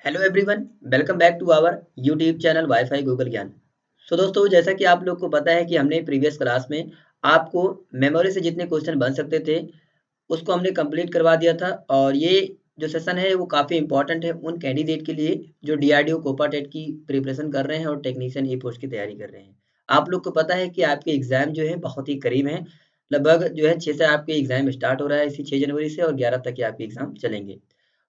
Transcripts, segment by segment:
Hello everyone, welcome back to our YouTube channel WiFi Google Gyan. दोस्तों, जैसा कि आप लोग को पता है कि हमने प्रीवियस क्लास में आपको मेमोरी से जितने क्वेश्चन बन सकते थे उसको हमने कंप्लीट करवा दिया था। और ये जो सेशन है वो काफ़ी इंपॉर्टेंट है उन कैंडिडेट के लिए जो डीआरडीओ कोपा टेट की प्रिपरेशन कर रहे हैं और टेक्नीशियन ई पोस्ट की तैयारी कर रहे हैं। आप लोग को पता है कि आपके एग्जाम जो है बहुत ही करीब हैं। लगभग जो है 6 से आपके एग्जाम स्टार्ट हो रहा है, इसी 6 जनवरी से, और 11 तक के आपके एग्जाम चलेंगे।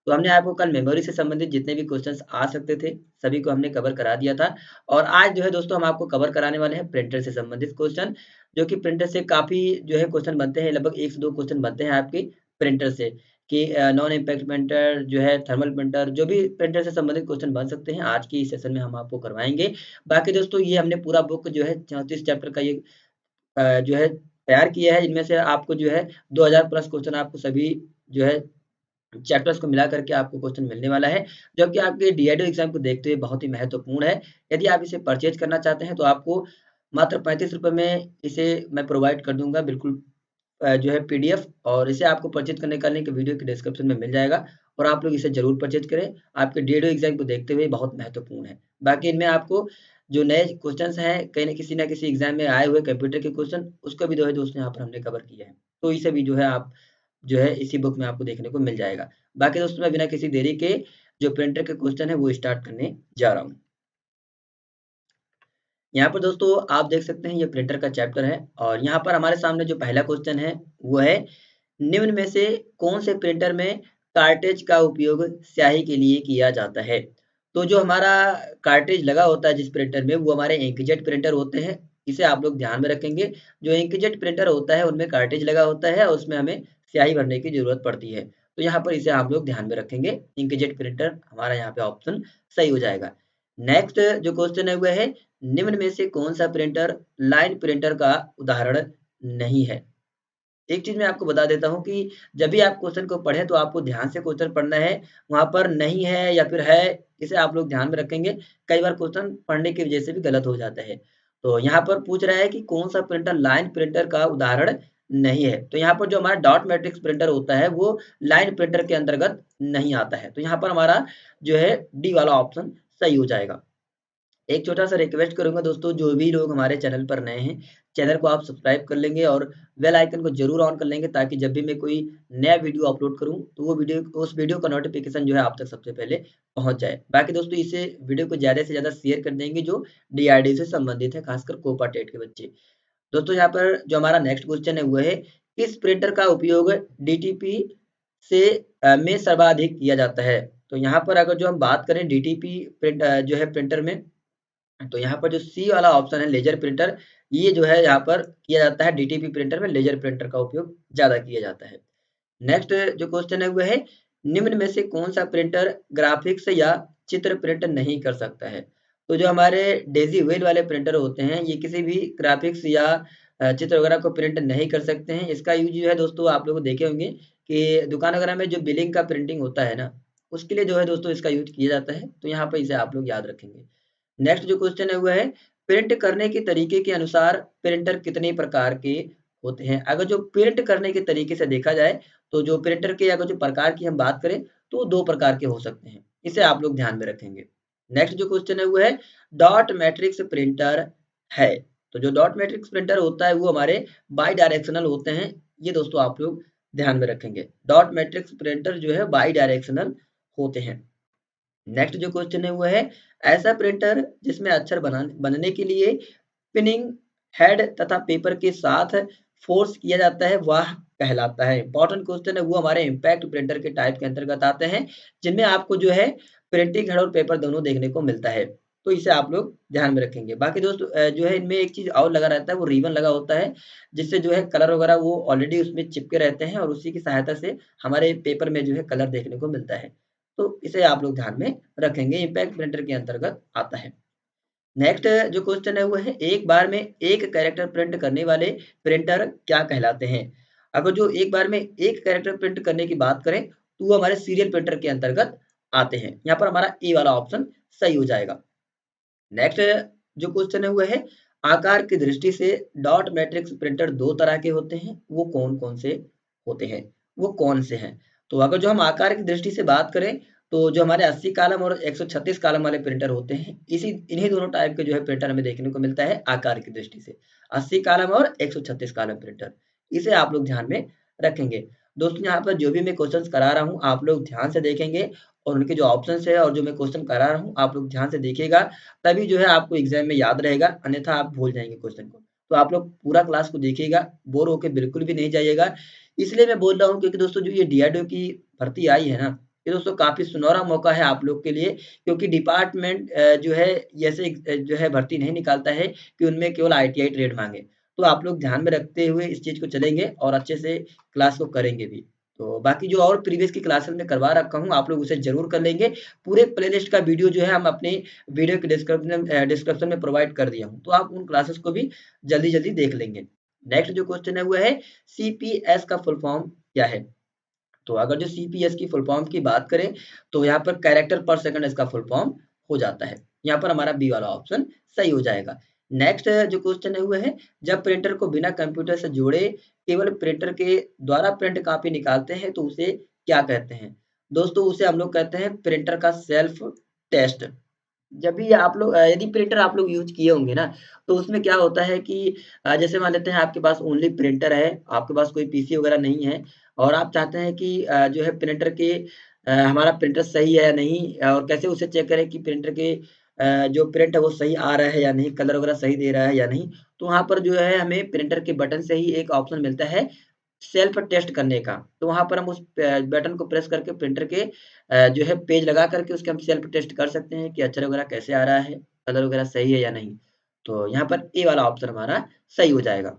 तो हमने आपको कल मेमोरी से संबंधित जितने भी क्वेश्चंस आ सकते थे, सभी को हमने कवर करा दिया था। और आज जो है दोस्तों हम आपको कवर कराने वाले हैं प्रिंटर से संबंधित क्वेश्चन, जो कि प्रिंटर से काफ़ी जो है क्वेश्चन बनते हैं। लगभग 1 से 2 क्वेश्चन बनते हैं आपके प्रिंटर से कि नॉन इम्पैक्ट प्रिंटर जो है, थर्मल प्रिंटर, जो भी प्रिंटर से संबंधित क्वेश्चन बन सकते हैं, आज की इस सेशन में हम आपको करवाएँगे। बाकी दोस्तों ये हमने पूरा बुक जो है 34 चैप्टर का ये जो है तैयार किया है। इनमें से आपको जो है 2000 प्लस क्वेश्चन आपको सभी जो है चैप्टर्स को मिला करके आपको क्वेश्चन मिलने वाला है, जो कि आपके डीआरडीओ एग्ज़ाम को देखते हुए बहुत ही महत्वपूर्ण है। यदि आप इसे परचेज़ करना चाहते हैं तो आपको मात्र ₹35 में इसे मैं प्रोवाइड कर दूँगा, बिल्कुल जो है पीडीएफ। और इसे आपको परचेज़ करने का लिंक वीडियो के डिस्क्रिप्शन में मिल जाएगा और आप लोग इसे ज़रूर परचेज़ करें। आपके डीआरडीओ एग्ज़ाम को देखते हुए बहुत महत्वपूर्ण है। बाकी इनमें आपको जो नए क्वेश्चन्स हैं, कहीं न किसी एग्ज़ाम में आए हुए कंप्यूटर के क्वेश्चन, उसको भी जो है दोस्तों यहाँ पर हमने कवर किया है। तो इसे भी जो है आप जो है इसी बुक में आपको देखने को मिल जाएगा। बाकी दोस्तों मैं बिना किसी देरी के जो प्रिंटर के क्वेश्चन है वो स्टार्ट करने जा रहा हूँ। यहाँ पर दोस्तों आप देख सकते हैं ये प्रिंटर का चैप्टर है और यहाँ पर हमारे सामने जो पहला क्वेश्चन है वो है, निम्न में से कौन से प्रिंटर में कार्ट्रिज का उपयोग स्याही के लिए किया जाता है? तो जो हमारा कार्ट्रिज लगा होता है जिस प्रिंटर में, वो हमारे इंकजेट प्रिंटर होते हैं। इसे आप लोग ध्यान में रखेंगे। जो इंकजेट प्रिंटर होता है उनमें कार्ट्रिज लगा होता है और उसमें हमें स्याही भरने की ज़रूरत पड़ती है। तो यहाँ पर इसे आप लोग ध्यान में रखेंगे। इंकजेट प्रिंटर हमारा यहाँ पे ऑप्शन सही हो जाएगा। नेक्स्ट जो क्वेश्चन है वह है, निम्न में से कौन-सा प्रिंटर लाइन प्रिंटर का उदाहरण नहीं है? एक चीज़ मैं आपको बता देता हूँ कि जब भी आप क्वेश्चन को पढ़ें तो आपको ध्यान से क्वेश्चन पढ़ना है। वहाँ पर नहीं है या फिर है, इसे आप लोग ध्यान में रखेंगे। कई बार क्वेश्चन पढ़ने की वजह से भी गलत हो जाता है। तो यहाँ पर पूछ रहा है कि कौन-सा प्रिंटर लाइन प्रिंटर का उदाहरण नहीं है। तो यहाँ पर जो हमारा डॉट मैट्रिक्स प्रिंटर होता है वो लाइन प्रिंटर के अंतर्गत नहीं आता है। तो यहाँ पर हमारा जो है डी वाला ऑप्शन सही हो जाएगा। एक छोटा-सा रिक्वेस्ट करूँगा दोस्तों, जो भी लोग हमारे चैनल पर नए हैं, चैनल को आप सब्सक्राइब कर लेंगे और बेल आइकन को ज़रूर ऑन कर लेंगे, ताकि जब भी मैं कोई नया वीडियो अपलोड करूँ, तो वो वीडियो उस वीडियो का नोटिफ़िकेशन जो है आप तक सबसे पहले पहुँच जाए। बाकी दोस्तों इसे वीडियो को ज़्यादा से ज़्यादा शेयर कर देंगे जो डीआरडी से संबंधित है, खासकर कोपा टेट के बच्चे। दोस्तों यहाँ पर जो हमारा नेक्स्ट क्वेश्चन है वो है, किस प्रिंटर का उपयोग डीटीपी से में सर्वाधिक किया जाता है? तो यहाँ पर अगर जो हम बात करें डीटीपी जो है प्रिंटर में, तो यहाँ पर जो सी वाला ऑप्शन है लेज़र प्रिंटर, ये जो है यहाँ पर किया जाता है डीटीपी प्रिंटर में, लेज़र प्रिंटर का उपयोग ज़्यादा किया जाता है। नेक्स्ट जो क्वेश्चन है वो है, निम्न में से कौन-सा प्रिंटर ग्राफ़िक्स या चित्र प्रिंट नहीं कर सकता है? तो जो हमारे डेज़ी व्हेल वाले प्रिंटर होते हैं, ये किसी भी ग्राफ़िक्स या चित्र वगैरह को प्रिंट नहीं कर सकते हैं। इसका यूज़ जो है दोस्तों आप लोग देखे होंगे कि दुकान वगैरह में जो बिलिंग का प्रिंटिंग होता है ना, उसके लिए जो है दोस्तों इसका यूज़ किया जाता है। तो यहाँ पे इसे आप लोग याद रखेंगे। नेक्स्ट जो क्वेश्चन है वो है, प्रिंट करने के तरीके के अनुसार प्रिंटर कितने प्रकार के होते हैं? अगर जो प्रिंट करने के तरीके से देखा जाए, तो जो प्रिंटर के अगर जो प्रकार की हम बात करें, तो 2 प्रकार के हो सकते हैं। इसे आप लोग ध्यान में रखेंगे। नेक्स्ट जो क्वेश्चन है वो है, डॉट मैट्रिक्स प्रिंटर है। तो जो डॉट मैट्रिक्स प्रिंटर होता है वो हमारे बाई डायरेक्शनल होते हैं। ये दोस्तों आप लोग ध्यान में रखेंगे। डॉट मैट्रिक्स प्रिंटर जो है बाई डायरेक्शनल होते हैं। नेक्स्ट जो क्वेश्चन है वो है, ऐसा प्रिंटर जिसमें अक्षर बनने के लिए पिनिंग हेड तथा पेपर के साथ फोर्स किया जाता है, वह कहलाता है। इंपॉर्टेंट क्वेश्चन है, वो हमारे इम्पैक्ट प्रिंटर के टाइप के अंतर्गत आते हैं, जिनमें आपको जो है प्रिंटिंग हेड और पेपर दोनों देखने को मिलता है। तो इसे आप लोग ध्यान में रखेंगे। बाकी दोस्तों जो है इनमें एक चीज़ और लगा रहता है, वो रिबन लगा होता है, जिससे जो है कलर वगैरह वो ऑलरेडी उसमें चिपके रहते हैं और उसी की सहायता से हमारे पेपर में जो है कलर देखने को मिलता है। तो इसे आप लोग ध्यान में रखेंगे, इम्पैक्ट प्रिंटर के अंतर्गत आता है। नेक्स्ट जो क्वेश्चन है वो है, एक बार में एक कैरेक्टर प्रिंट करने वाले प्रिंटर क्या कहलाते हैं? अगर जो एक बार में एक कैरेक्टर प्रिंट करने की बात करें, तो वो हमारे सीरियल प्रिंटर के अंतर्गत आते हैं। यहाँ पर हमारा ए वाला ऑप्शन सही हो जाएगा। नेक्स्ट जो क्वेश्चन है वो है, आकार की दृष्टि से डॉट मैट्रिक्स प्रिंटर 2 तरह के होते हैं, वो कौन-कौन से होते हैं? वो कौन से हैं? तो अगर जो हम आकार की दृष्टि से बात करें, तो जो हमारे 80 कॉलम और 136 कॉलम वाले प्रिंटर होते हैं, इन्हीं दोनों टाइप के जो है प्रिंटर हमें देखने को मिलता है आकार की दृष्टि से। 80 कॉलम और 136 कॉलम प्रिंटर, इसे आप लोग ध्यान में रखेंगे। दोस्तों यहाँ पर जो भी मैं क्वेश्चंस करा रहा हूँ, आप लोग ध्यान से देखेंगे और उनके जो ऑप्शंस है और जो मैं क्वेश्चन करा रहा हूँ, आप लोग ध्यान से देखिएगा, तभी जो है आपको एग्ज़ाम में याद रहेगा, अन्यथा आप भूल जाएँगे क्वेश्चन को। तो आप लोग पूरा क्लास को देखिएगा, बोर होके बिल्कुल भी नहीं जाइएगा। इसलिए मैं बोल रहा हूँ क्योंकि दोस्तों जो ये डीआरडीओ की भर्ती आई है ना, ये दोस्तों काफ़ी सुनहरा मौका है आप लोग के लिए, क्योंकि डिपार्टमेंट जो है ऐसे जो है भर्ती नहीं निकालता है कि उनमें केवल आईटीआई ट्रेड माँगे। तो आप लोग ध्यान में रखते हुए इस चीज़ को चलेंगे और अच्छे से क्लास को करेंगे भी। तो बाकी जो और प्रीवियस की क्लासेस में करवा रखा हूँ, आप लोग उसे ज़रूर कर लेंगे। पूरे प्लेलिस्ट का वीडियो जो है हम अपनी वीडियो के डिस्क्रिप्शन में प्रोवाइड कर दिया हूँ। तो आप उन क्लासेस को भी जल्दी-जल्दी देख लेंगे। नेक्स्ट जो क्वेश्चन है वो है सीपीएस का फुल फॉर्म क्या है? तो अगर जो सीपीएस की फुल फॉर्म की बात करें, तो यहाँ पर कैरेक्टर पर सेकंड इसका फुल फॉर्म हो जाता है। यहाँ पर हमारा बी वाला ऑप्शन सही हो जाएगा। नेक्स्ट जो क्वेश्चन है वो है, जब प्रिंटर को बिना कंप्यूटर से जोड़े केवल प्रिंटर के द्वारा प्रिंट कॉपी निकालते हैं तो उसे क्या कहते हैं? दोस्तों उसे हम लोग कहते हैं प्रिंटर का सेल्फ टेस्ट। जब भी आप लोग यदि प्रिंटर आप लोग यूज़ किए होंगे ना, तो उसमें क्या होता है कि जैसे मान लेते हैं आपके पास ओनली प्रिंटर है, आपके पास कोई पीसी वगैरह नहीं है और आप चाहते हैं कि जो है प्रिंटर के हमारा प्रिंटर सही है या नहीं और कैसे उसे चेक करें कि प्रिंटर के जो प्रिंट है वो सही आ रहा है या नहीं, कलर वगैरह सही दे रहा है या नहीं। तो वहाँ पर जो है हमें प्रिंटर के बटन से ही एक ऑप्शन मिलता है सेल्फ टेस्ट करने का। तो वहाँ पर हम उस बटन को प्रेस करके प्रिंटर के जो है पेज लगा करके उसके हम सेल्फ टेस्ट कर सकते हैं कि अक्षर वगैरह कैसे आ रहा है, कलर वगैरह सही है या नहीं। तो यहाँ पर ए वाला ऑप्शन हमारा सही हो जाएगा।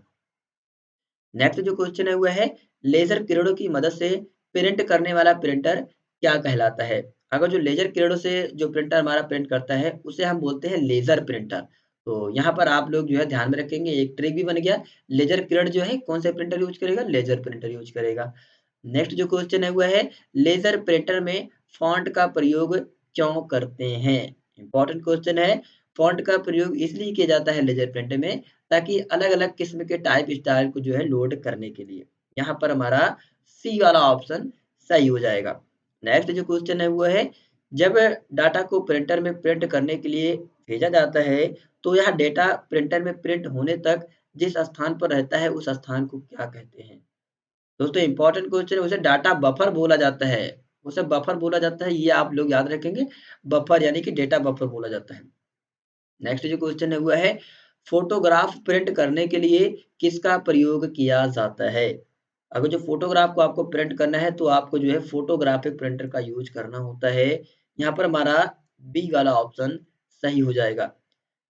नेक्स्ट जो क्वेश्चन है वो है लेज़र किरणों की मदद से प्रिंट करने वाला प्रिंटर क्या कहलाता है? अगर जो लेज़र किरणों से जो प्रिंटर हमारा प्रिंट करता है, उसे हम बोलते हैं लेज़र प्रिंटर। तो यहाँ पर आप लोग जो है ध्यान में रखेंगे, एक ट्रिक भी बन गया। लेज़र किरण जो है कौन सा प्रिंटर यूज़ करेगा? लेज़र प्रिंटर यूज़ करेगा। नेक्स्ट जो क्वेश्चन है वो है लेज़र प्रिंटर में फ़ॉन्ट का प्रयोग क्यों करते हैं? इम्पोर्टेंट क्वेश्चन है। फ़ॉन्ट का प्रयोग इसलिए किया जाता है लेज़र प्रिंटर में ताकि अलग-अलग किस्म के टाइप स्टाइल को जो है लोड करने के लिए। यहाँ पर हमारा सी वाला ऑप्शन सही हो जाएगा। नेक्स्ट जो क्वेश्चन है वो है जब डाटा को प्रिंटर में प्रिंट करने के लिए भेजा जाता है, तो यह डेटा प्रिंटर में प्रिंट होने तक जिस स्थान पर रहता है, उस स्थान को क्या कहते हैं? दोस्तों इम्पोर्टेंट क्वेश्चन है, उसे डाटा बफर बोला जाता है। उसे बफर बोला जाता है, ये आप लोग याद रखेंगे। बफर यानी कि डेटा बफर बोला जाता है। नेक्स्ट जो क्वेश्चन है वो है फोटोग्राफ प्रिंट करने के लिए किसका प्रयोग किया जाता है? अगर जो फोटोग्राफ को आपको प्रिंट करना है तो आपको जो है फोटोग्राफिक प्रिंटर का यूज करना होता है। यहाँ पर हमारा बी वाला ऑप्शन सही हो जाएगा।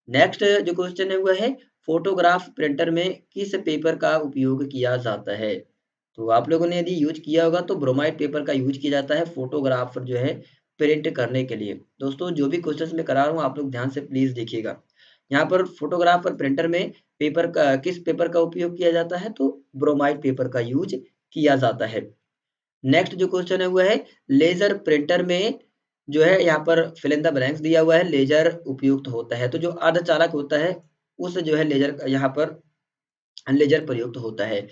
नेक्स्ट जो क्वेश्चन है वो है फोटोग्राफ प्रिंटर में किस पेपर का उपयोग किया जाता है? तो आप लोगों ने यदि यूज़ किया होगा तो ब्रोमाइड पेपर का यूज़ किया जाता है फोटोग्राफ जो है प्रिंट करने के लिए। दोस्तों जो भी क्वेश्चंस मैं करा रहा हूँ आप लोग ध्यान से प्लीज़ देखिएगा। यहाँ पर फोटोग्राफ और प्रिंटर में पेपर का किस पेपर का उपयोग किया जाता है तो ब्रोमाइड पेपर का यूज़ किया जाता है। नेक्स्ट जो क्वेश्चन है वो है लेज़र प्रिंटर में जो है यहाँ पर फिल इन द ब्लैंक्स दिया हुआ है लेज़र उपयुक्त होता है। तो जो अर्धचालक होता है उस जो है लेज़र यहाँ पर लेज़र प्रयुक्त होता है।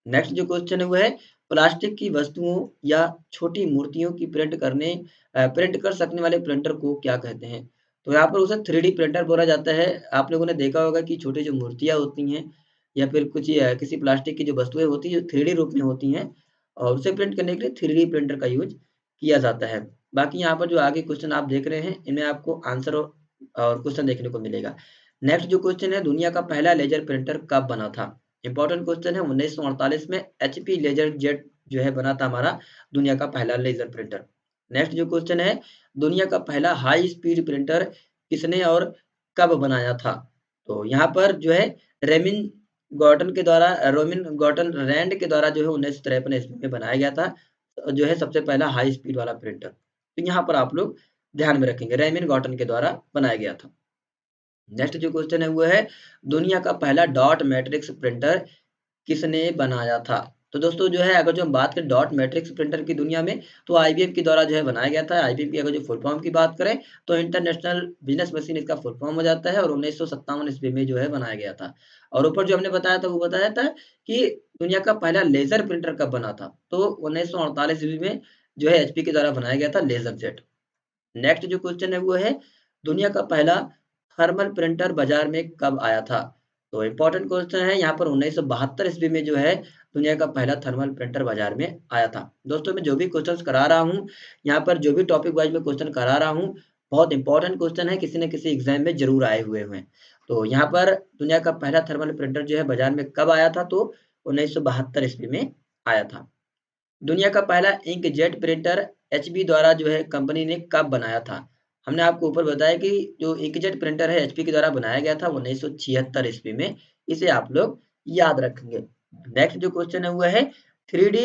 नेक्स्ट जो क्वेश्चन है वो है प्लास्टिक की वस्तुओं या छोटी मूर्तियों की प्रिंट कर सकने वाले प्रिंटर को क्या कहते हैं? तो यहाँ पर उसे 3D प्रिंटर बोला जाता है। आप लोगों ने देखा होगा कि छोटी जो मूर्तियाँ होती हैं या फिर कुछ किसी प्लास्टिक की जो वस्तुएँ होती हैं जो 3D रूप में होती हैं और उसे प्रिंट करने के लिए 3D प्रिंटर का यूज़ किया जाता है। बाकी यहाँ पर जो आगे क्वेश्चन आप देख रहे हैं इनमें आपको आंसर और क्वेश्चन देखने को मिलेगा। नेक्स्ट जो क्वेश्चन है दुनिया का पहला लेज़र प्रिंटर कब बना था? इम्पोर्टेंट क्वेश्चन है 1948 में एचपी लेजर जेट जो है बना था हमारा दुनिया का पहला लेजर प्रिंटर। नेक्स्ट जो क्वेश्चन है दुनिया का पहला हाई स्पीड प्रिंटर किसने और कब बनाया था? तो यहाँ पर जो है रेमिन रोमिन गॉर्टन रैंड के द्वारा जो है 1953 ईस्वी में बनाया गया था जो है सबसे पहला हाई स्पीड वाला प्रिंटर। तो यहाँ पर आप लोग ध्यान में रखेंगे रेमिन गॉर्टन के द्वारा बनाया गया था। नेक्स्ट जो क्वेश्चन है वो है दुनिया का पहला डॉट मैट्रिक्स प्रिंटर किसने बनाया था? तो दोस्तों जो है अगर जो हम बात करें डॉट मैट्रिक्स प्रिंटर की दुनिया में तो आईबीएम के द्वारा जो है बनाया गया था। आईबीएम की अगर जो फुल फॉर्म की बात करें तो इंटरनेशनल बिज़नेस मशीन इसका फुल फॉर्म हो जाता है और 1957 ईस्वी में जो है बनाया गया था। और ऊपर जो हमने बताया था वो बताया था कि दुनिया का पहला लेज़र प्रिंटर कब बना था? तो 1948 ईस्वी में जो है एचपी के द्वारा बनाया गया था लेजर जेट। नेक्स्ट जो क्वेश्चन है वो है दुनिया का पहला थर्मल प्रिंटर बाजार में कब आया था? तो इम्पोर्टेंट क्वेश्चन है यहाँ पर 1972 ईस्वी में जो है दुनिया का पहला थर्मल प्रिंटर बाजार में आया था। दोस्तों मैं जो भी क्वेश्चंस करा रहा हूँ, यहाँ पर जो भी टॉपिक वाइज में क्वेश्चन करा रहा हूँ, बहुत इंपॉर्टेंट क्वेश्चन है, किसी न किसी एग्जाम में जरूर आए हुए हैं। तो यहाँ पर दुनिया का पहला थर्मल प्रिंटर जो है बाजार में कब आया था? तो 1972 ईस्वी में आया था। दुनिया का पहला इंकजेट प्रिंटर एचपी द्वारा जो है कंपनी ने कब बनाया था? हमने आपको ऊपर बताया कि जो इंकजेट प्रिंटर है एचपी के द्वारा बनाया गया था 1976 ईस्वी में। इसे आप लोग याद रखेंगे। नेक्स्ट जो क्वेश्चन है वो है 3D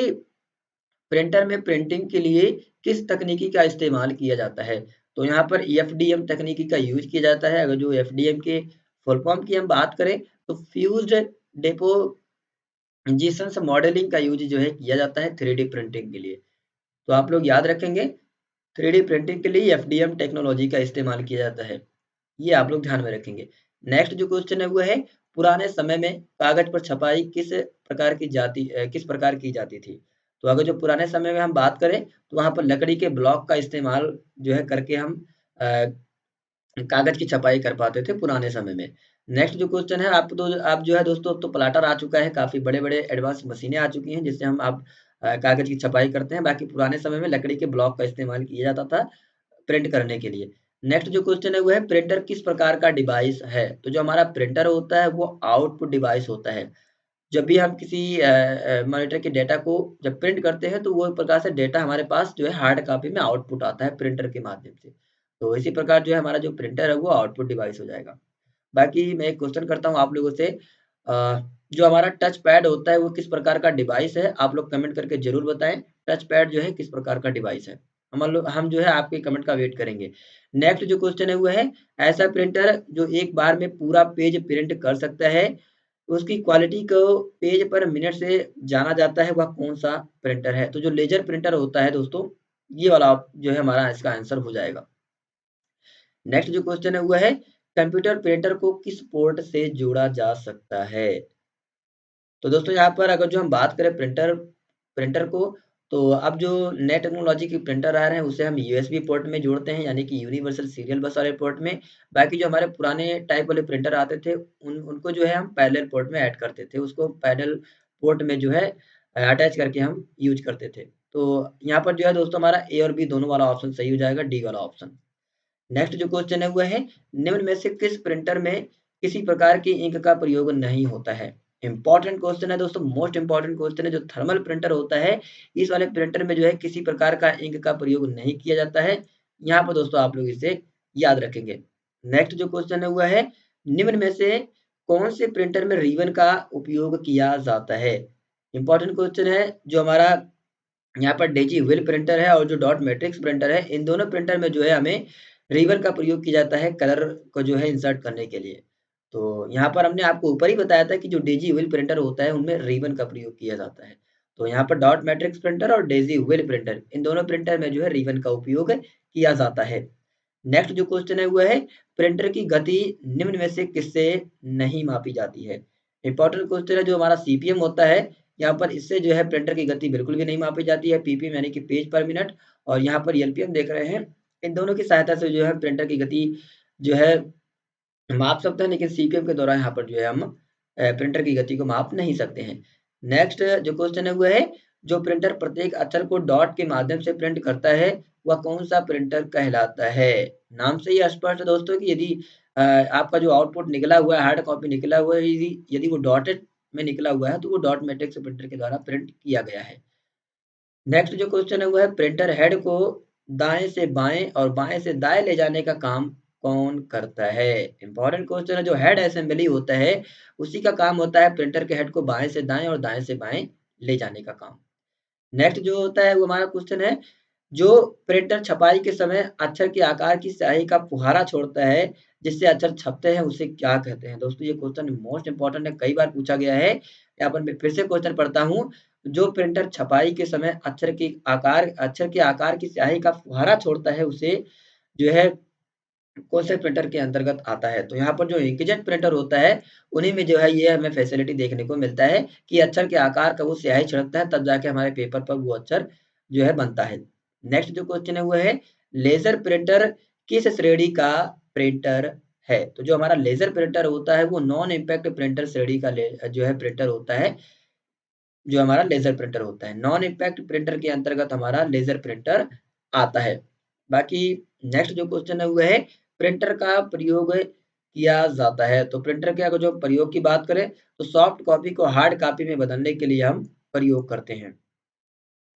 प्रिंटर में प्रिंटिंग के लिए किस तकनीकी का इस्तेमाल किया जाता है? तो यहाँ पर एफडीएम तकनीकी का यूज किया जाता है। अगर जो एफडीएम के फुल फॉर्म की हम बात करें तो फ्यूज्ड डेपो जीसंस मॉडलिंग का यूज जो है किया जाता है 3D प्रिंटिंग के लिए। तो आप लोग याद रखेंगे 3D प्रिंटिंग के लिए एफडीएम टेक्नोलॉजी का इस्तेमाल किया जाता है। ये आप लोग ध्यान में रखेंगे। नेक्स्ट जो क्वेश्चन है वो है पुराने समय में कागज पर छपाई किस प्रकार की जाती थी? तो अगर जो पुराने समय में हम बात करें तो वहाँ पर लकड़ी के ब्लॉक का इस्तेमाल जो है करके हम अ, कागज की छपाई कर पाते थे पुराने समय में। नेक्स्ट जो क्वेश्चन है आप जो है दोस्तों अब तो प्लाटर आ चुका है, काफ़ी बड़े-बड़े एडवांस मशीनें आ चुकी हैं जिससे हम अब कागज की छपाई करते हैं। बाकी पुराने समय में लकड़ी के ब्लॉक का इस्तेमाल किया जाता था प्रिंट करने के लिए। नेक्स्ट जो क्वेश्चन है वो है प्रिंटर किस प्रकार का डिवाइस है? तो जो हमारा प्रिंटर होता है वो आउटपुट डिवाइस होता है। जब भी हम किसी मॉनिटर के डेटा को जब प्रिंट करते हैं तो वो एक प्रकार से डेटा हमारे पास जो है हार्ड कॉपी में आउटपुट आता है प्रिंटर के माध्यम से। तो इसी प्रकार जो है हमारा जो प्रिंटर है वो आउटपुट डिवाइस हो जाएगा। बाकी मैं एक क्वेश्चन करता हूँ आप लोगों से अ, जो हमारा टच पैड होता है वो किस प्रकार का डिवाइस है? आप लोग कमेंट करके ज़रूर बताएँ, टच पैड जो है किस प्रकार का डिवाइस है? हम जो है आपके कमेंट का वेट करेंगे। नेक्स्ट जो क्वेश्चन है वो है ऐसा प्रिंटर जो एक बार में पूरा पेज प्रिंट कर सकता है, उसकी क्वालिटी को पेज पर मिनट से जाना जाता है, वह कौन-सा प्रिंटर है? तो जो लेज़र प्रिंटर होता है दोस्तों, ये वाला जो है हमारा इसका आंसर हो जाएगा। नेक्स्ट जो क्वेश्चन है वो है कंप्यूटर प्रिंटर को किस पोर्ट से जोड़ा जा सकता है? तो दोस्तों यहाँ पर अगर जो हम बात करें प्रिंटर प्रिंटर को तो अब जो नए टेक्नोलॉजी के प्रिंटर आ रहे हैं उसे हम यूएसबी पोर्ट में जोड़ते हैं यानी कि यूनिवर्सल सीरियल बस वाले पोर्ट में। बाकी जो हमारे पुराने टाइप वाले प्रिंटर आते थे उनको जो है हम पैरेलल पोर्ट में ऐड करते थे। उसको पैरेलल पोर्ट में जो है अटैच करके हम यूज़ करते थे। तो यहाँ पर जो है दोस्तों हमारा ए और बी दोनों वाला ऑप्शन सही हो जाएगा, डी वाला ऑप्शन। नेक्स्ट जो क्वेश्चन है वो है निम्न में से किस प्रिंटर में किसी प्रकार की इंक का प्रयोग नहीं होता है? इंपॉर्टेंट क्वेश्चन है दोस्तों, मोस्ट इंपॉर्टेंट क्वेश्चन है। जो थर्मल प्रिंटर होता है इस वाले प्रिंटर में जो है किसी प्रकार का इंक का प्रयोग नहीं किया जाता है। यहाँ पर दोस्तों आप लोग इसे याद रखेंगे। नेक्स्ट जो क्वेश्चन है वो है निम्न में से कौन से प्रिंटर में रिबन का उपयोग किया जाता है? इंपॉर्टेंट क्वेश्चन है। जो हमारा यहाँ पर डेजी व्हील प्रिंटर है और जो डॉट मैट्रिक्स प्रिंटर है, इन दोनों प्रिंटर में जो है हमें रिबन का प्रयोग किया जाता है कलर को जो है इंसर्ट करने के लिए। तो यहाँ पर हमने आपको ऊपर ही बताया था कि जो डेजी व्हील प्रिंटर होता है उनमें रिबन का प्रयोग किया जाता है। तो यहाँ पर डॉट मैट्रिक्स प्रिंटर और डेजी व्हील प्रिंटर इन दोनों प्रिंटर में जो है रिबन का उपयोग किया जाता है। नेक्स्ट जो क्वेश्चन है वो है प्रिंटर की गति निम्न में से किससे नहीं मापी जाती है? इंपॉर्टेंट क्वेश्चन है। जो हमारा सीपीएम होता है यहाँ पर इससे जो है प्रिंटर की गति बिल्कुल भी नहीं मापी जाती है। पीपीएम यानी कि पेज पर मिनट और यहाँ पर एलपीएम देख रहे हैं। इन दोनों की सहायता से जो है प्रिंटर की गति जो है माप सकते हैं, लेकिन सीपीएम के दौरान यहाँ पर जो है हम प्रिंटर की गति को माप नहीं सकते हैं। नेक्स्ट जो क्वेश्चन है वो है जो प्रिंटर प्रत्येक अक्षर को डॉट के माध्यम से प्रिंट करता है वह कौन सा प्रिंटर कहलाता है? नाम से ही स्पष्ट है दोस्तों कि यदि आपका जो आउटपुट निकला हुआ है हार्ड कॉपी निकला हुआ है यदि यदि वो डॉटेड में निकला हुआ है तो वो डॉट मैट्रिक्स प्रिंटर के द्वारा प्रिंट किया गया है। नेक्स्ट जो क्वेश्चन है वो है प्रिंटर हेड को दाएं से बाएं और बाएं से दाएं ले जाने का काम कौन करता है? इंपॉर्टेंट क्वेश्चन है। जो हेड असेंबली होता है उसी का काम होता है प्रिंटर के हेड को बाएं से दाएं और दाएं से बाएं ले जाने का काम। नेक्स्ट जो होता है वो हमारा क्वेश्चन है जो प्रिंटर छपाई के समय अक्षर के आकार की स्याही का फुहारा छोड़ता है जिससे अक्षर छपते हैं उसे क्या कहते हैं? दोस्तों ये क्वेश्चन मोस्ट इंपॉर्टेंट है, कई बार पूछा गया है। यहाँ पर मैं फिर से क्वेश्चन पढ़ता हूँ। जो प्रिंटर छपाई के समय अक्षर के आकार की स्याही का फुहारा छोड़ता है उसे जो है कौन से प्रिंटर के अंतर्गत आता है? तो यहाँ पर जो इंकजेट प्रिंटर होता है उन्हीं में जो है ये हमें फैसिलिटी देखने को मिलता है कि अक्षर के आकार का वो स्याही छिड़कता है तब जाके हमारे पेपर पर वो अक्षर जो है बनता है। नेक्स्ट जो क्वेश्चन है वो है लेजर प्रिंटर किस श्रेणी का प्रिंटर है? तो जो हमारा लेजर प्रिंटर होता है वो नॉन इम्पैक्ट प्रिंटर श्रेणी का जो है प्रिंटर होता है, जो हमारा लेजर प्रिंटर होता है। नॉन इम्पैक्ट प्रिंटर के अंतर्गत हमारा लेजर प्रिंटर आता है। बाकी नेक्स्ट जो क्वेश्चन है वो है प्रिंटर का प्रयोग किया जाता है। तो प्रिंटर के अगर जो प्रयोग की बात करें तो सॉफ्ट कॉपी को हार्ड कॉपी में बदलने के लिए हम प्रयोग करते हैं।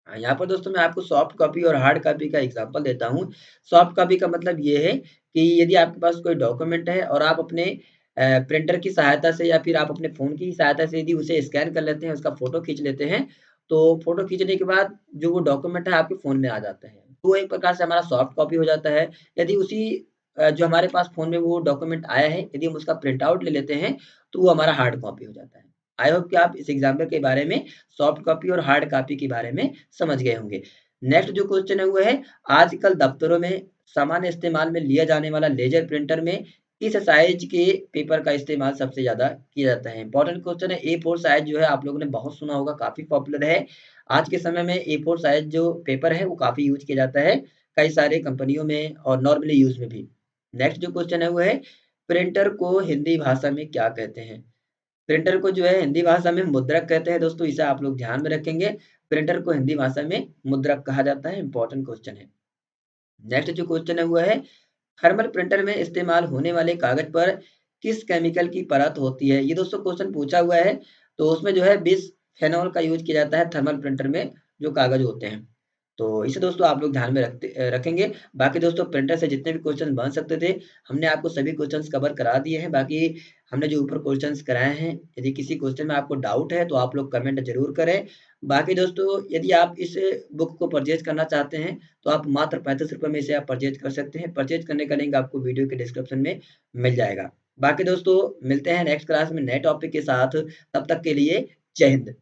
हाँ, यहाँ पर दोस्तों मैं आपको सॉफ्ट कॉपी और हार्ड कॉपी का एग्जांपल देता हूँ। सॉफ्ट कॉपी का मतलब ये है कि यदि आपके पास कोई डॉक्यूमेंट है और आप अपने प्रिंटर की सहायता से या फिर आप अपने फ़ोन की सहायता से यदि उसे स्कैन कर लेते हैं, उसका फ़ोटो खींच लेते हैं, तो फ़ोटो खींचने के बाद जो वो डॉक्यूमेंट है आपके फ़ोन में आ जाता है। तो एक प्रकार से हमारा सॉफ्ट कॉपी हो जाता है। यदि उसी जो हमारे पास फ़ोन में वो डॉक्यूमेंट आया है, यदि हम उसका प्रिंट आउट ले लेते हैं, तो वो हमारा हार्ड कॉपी हो जाता है। आई होप कि आप इस एग्जाम्पल के बारे में सॉफ्ट कॉपी और हार्ड कॉपी के बारे में समझ गए होंगे। नेक्स्ट जो क्वेश्चन है वो है आजकल दफ्तरों में सामान्य इस्तेमाल में लिया जाने वाला लेजर प्रिंटर में किस साइज के पेपर का इस्तेमाल सबसे ज़्यादा किया जाता है? इंपॉर्टेंट क्वेश्चन है। A4 साइज जो है आप लोगों ने बहुत सुना होगा, काफ़ी पॉपुलर है। आज के समय में A4 साइज जो पेपर है वो काफ़ी यूज़ किया जाता है, कई सारे कंपनियों में और नॉर्मली यूज़ में भी। नेक्स्ट जो क्वेश्चन है वो है प्रिंटर को हिंदी भाषा में क्या कहते हैं? प्रिंटर को जो है हिंदी भाषा में मुद्रक कहते हैं दोस्तों, इसे आप लोग ध्यान में रखेंगे। प्रिंटर को हिंदी भाषा में मुद्रक कहा जाता है, इंपॉर्टेंट क्वेश्चन है। नेक्स्ट जो क्वेश्चन है वो है थर्मल प्रिंटर में इस्तेमाल होने वाले कागज पर किस केमिकल की परत होती है? ये दोस्तों क्वेश्चन पूछा हुआ है, तो उसमें जो है बिसफेनॉल का यूज़ किया जाता है थर्मल प्रिंटर में जो कागज होते हैं। तो इसे दोस्तों आप लोग ध्यान में रखेंगे। बाकी दोस्तों प्रिंटर से जितने भी क्वेश्चन बन सकते थे, हमने आपको सभी क्वेश्चंस कवर करा दिए हैं। बाकी हमने जो ऊपर क्वेश्चंस कराए हैं, यदि किसी क्वेश्चन में आपको डाउट है, तो आप लोग कमेंट ज़रूर करें। बाकी दोस्तों यदि आप इस बुक को परचेज़ करना चाहते हैं, तो आप मात्र ₹35 में इसे आप परचेज़ कर सकते हैं। परचेज़ करने का लिंक आपको वीडियो के डिस्क्रिप्शन में मिल जाएगा। बाकी दोस्तों मिलते हैं नेक्स्ट क्लास में नए टॉपिक के साथ, तब तक के लिए जय हिंद।